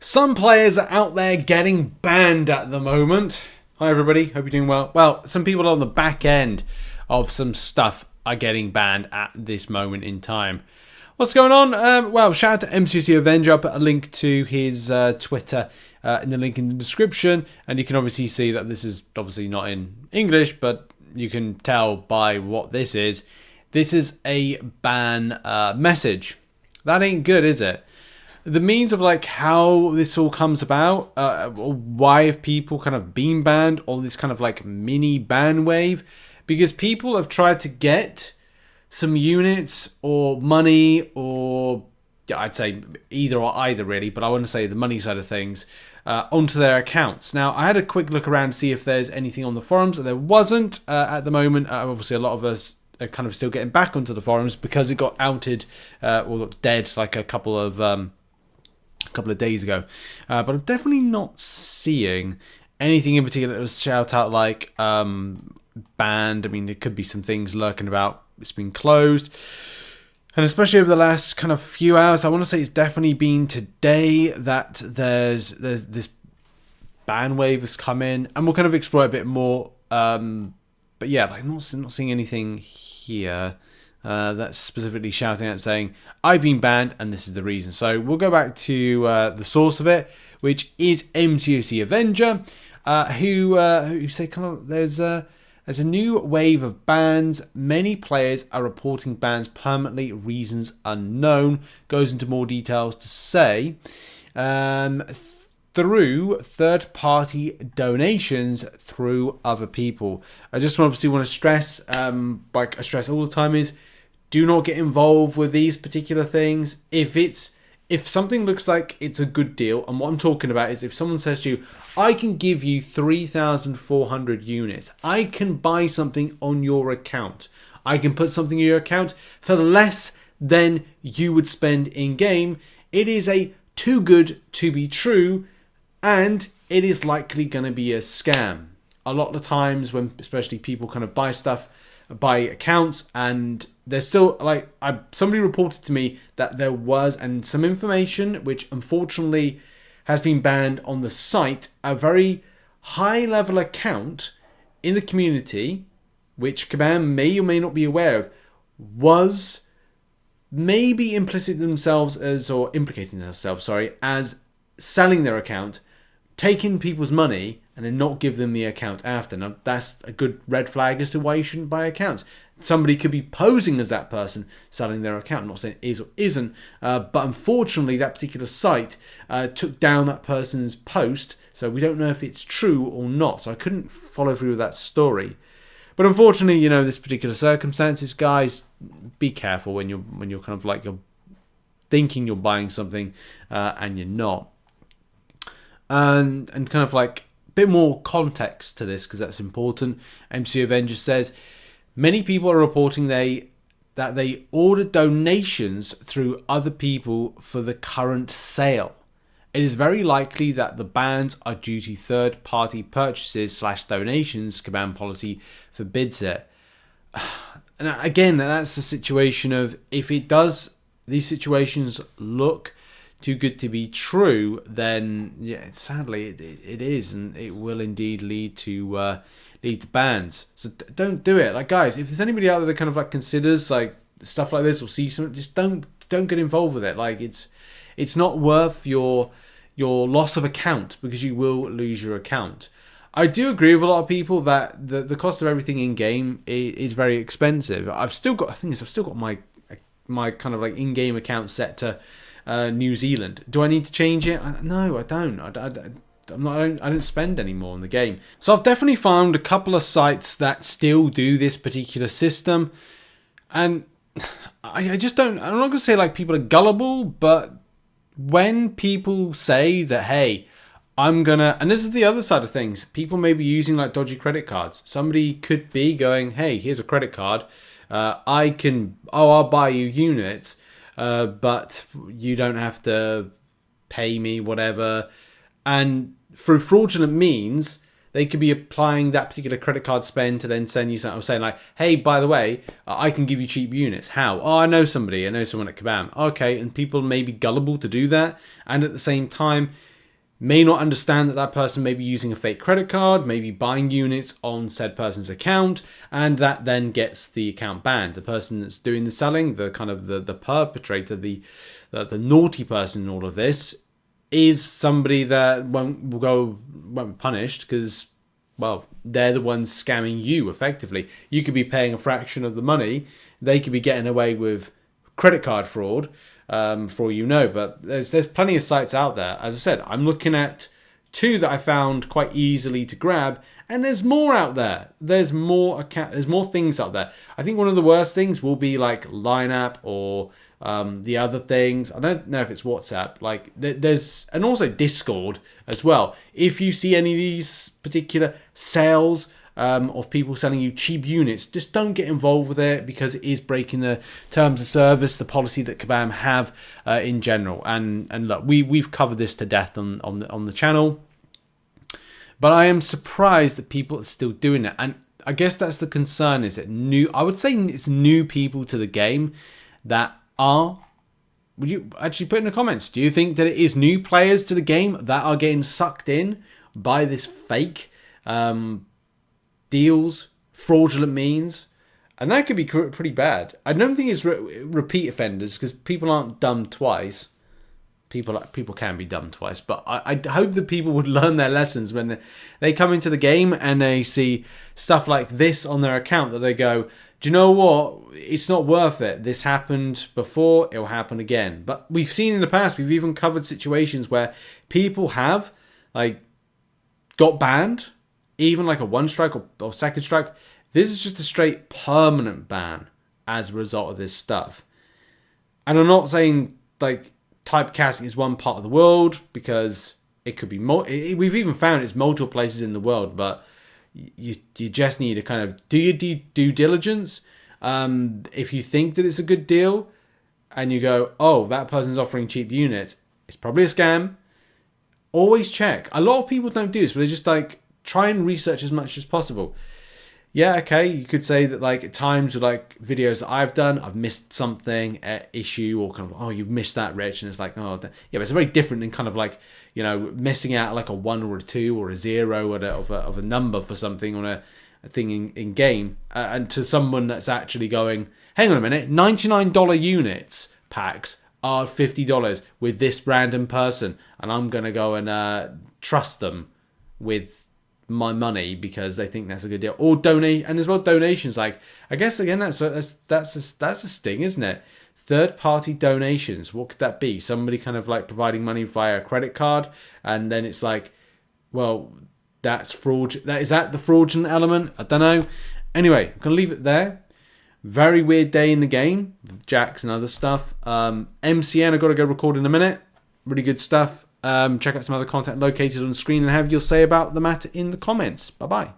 Some players are out there getting banned at the moment. Hi everybody, hope you're doing well. Well, some people on the back end of some stuff are getting banned at this moment in time. What's going on? Well, shout out to MCOC Avenger. I'll put a link to his Twitter in the link in the description. And you can obviously see that this is obviously not in English, but you can tell by what this is. This is a ban message. That ain't good, is it? The means of like how this all comes about, why have people kind of been banned, or this kind of like mini ban wave, because people have tried to get some units or money, or I'd say either or either really, but I want to say the money side of things, onto their accounts. Now, I had a quick look around to see if there's anything on the forums, and there wasn't at the moment. Obviously, a lot of us are kind of still getting back onto the forums because it got outed or got dead like a couple of days ago, but I'm definitely not seeing anything in particular that was shout out like banned. I mean, there could be some things lurking about. It's been closed, and especially over the last kind of few hours, I want to say it's definitely been today that there's this ban wave has come in, and we'll kind of explore it a bit more. But yeah, like not seeing anything here that's specifically shouting out saying I've been banned and this is the reason. So we'll go back to the source of it, which is MCOC Avenger, who say kind of there's a new wave of bans. Many players are reporting bans permanently, reasons unknown. Goes into more details to say through third-party donations through other people. I just obviously want to stress, like I stress all the time, is do not get involved with these particular things. If something looks like it's a good deal, and what I'm talking about is if someone says to you, I can give you 3,400 units, I can buy something on your account, I can put something in your account for less than you would spend in game, it is a too good to be true, and it is likely going to be a scam. A lot of the times when especially people kind of buy stuff, buy accounts, and there's still like somebody reported to me that there was, and some information which unfortunately has been banned on the site, a very high level account in the community, which Kabam may or may not be aware of, was maybe implicating themselves as selling their account, taking people's money, and then not give them the account after. Now, that's a good red flag as to why you shouldn't buy accounts. Somebody could be posing as that person selling their account. I'm not saying it is or isn't, but unfortunately, that particular site took down that person's post, so we don't know if it's true or not. So I couldn't follow through with that story. But unfortunately, you know, this particular circumstances, guys, be careful when you're kind of like you're thinking you're buying something and you're not. And kind of like a bit more context to this, because that's important. MC Avenger says many people are reporting that they ordered donations through other people for the current sale. It is very likely that the bans are due to third-party purchases / donations. Command policy forbids it. And again, that's the situation of if it does, these situations look too good to be true, then yeah, sadly it is, and it will indeed lead to bans. So don't do it. Like, guys, if there's anybody out there that kind of like considers like stuff like this or see something, just don't get involved with it. Like it's not worth your loss of account, because you will lose your account. I do agree with a lot of people that the cost of everything in game is very expensive. I've still got my kind of like in-game account set to New Zealand. Do I need to change it? No, I don't. I don't spend any more on the game. So I've definitely found a couple of sites that still do this particular system, and I just don't. I'm not going to say like people are gullible, but when people say that, hey, I'm gonna, and this is the other side of things, people may be using like dodgy credit cards. Somebody could be going, hey, here's a credit card. I'll buy you units. But you don't have to pay me, whatever. And through fraudulent means, they could be applying that particular credit card spend to then send you something saying like, hey, by the way, I can give you cheap units. How? Oh, I know someone at Kabam. Okay, and people may be gullible to do that. And at the same time, may not understand that that person may be using a fake credit card, maybe buying units on said person's account, and that then gets the account banned. The person that's doing the selling, the kind of the perpetrator, the naughty person in all of this, is somebody that won't be punished because, well, they're the ones scamming you effectively. You could be paying a fraction of the money. They could be getting away with credit card fraud, for all you know. But there's plenty of sites out there. As I said, I'm looking at 2 that I found quite easily to grab, and there's more out there. There's more things out there. I think one of the worst things will be like Lineup or the other things. I don't know if it's WhatsApp. Like there's, and also Discord as well. If you see any of these particular sales of people selling you cheap units, just don't get involved with it, because it is breaking the terms of service, the policy that Kabam have in general. And look, we've covered this to death on the channel, but I am surprised that people are still doing it. And I guess that's the concern, is it new? I would say it's new people to the game that are. Would you actually put in the comments? Do you think that it is new players to the game that are getting sucked in by this fake deals, fraudulent means? And that could be pretty bad. I don't think it's repeat offenders, because people aren't dumb twice. People can be dumb twice, but I hope that people would learn their lessons when they come into the game and they see stuff like this on their account, that they go, do you know what? It's not worth it. This happened before, it'll happen again. But we've seen in the past, we've even covered situations where people have like got banned, even like a 1 strike or 2nd strike. This is just a straight permanent ban as a result of this stuff. And I'm not saying like typecasting is one part of the world, because it could be we've even found it's multiple places in the world, but you just need to kind of do your due diligence. If you think that it's a good deal and you go, oh, that person's offering cheap units, it's probably a scam. Always check. A lot of people don't do this, but they just like try and research as much as possible. Yeah, okay, you could say that like at times with like videos that I've done, I've missed something, issue, or kind of, oh, you've missed that, Rich, and it's like, oh, yeah, but it's very different than kind of like, you know, missing out like a 1 or a 2 or a 0 of a number for something on a thing in game, and to someone that's actually going, hang on a minute, $99 units packs are $50 with this random person, and I'm gonna go and trust them with my money because they think that's a good deal. Or donate, and as well donations. Like, I guess again that's a sting, isn't it? Third party donations. What could that be? Somebody kind of like providing money via a credit card, and then it's like, well, that's fraud. Is that the fraudulent element? I don't know. Anyway, I'm gonna leave it there. Very weird day in the game with Jax and other stuff. MCN, I've got to go record in a minute. Really good stuff. Check out some other content located on the screen and have your say about the matter in the comments. Bye-bye.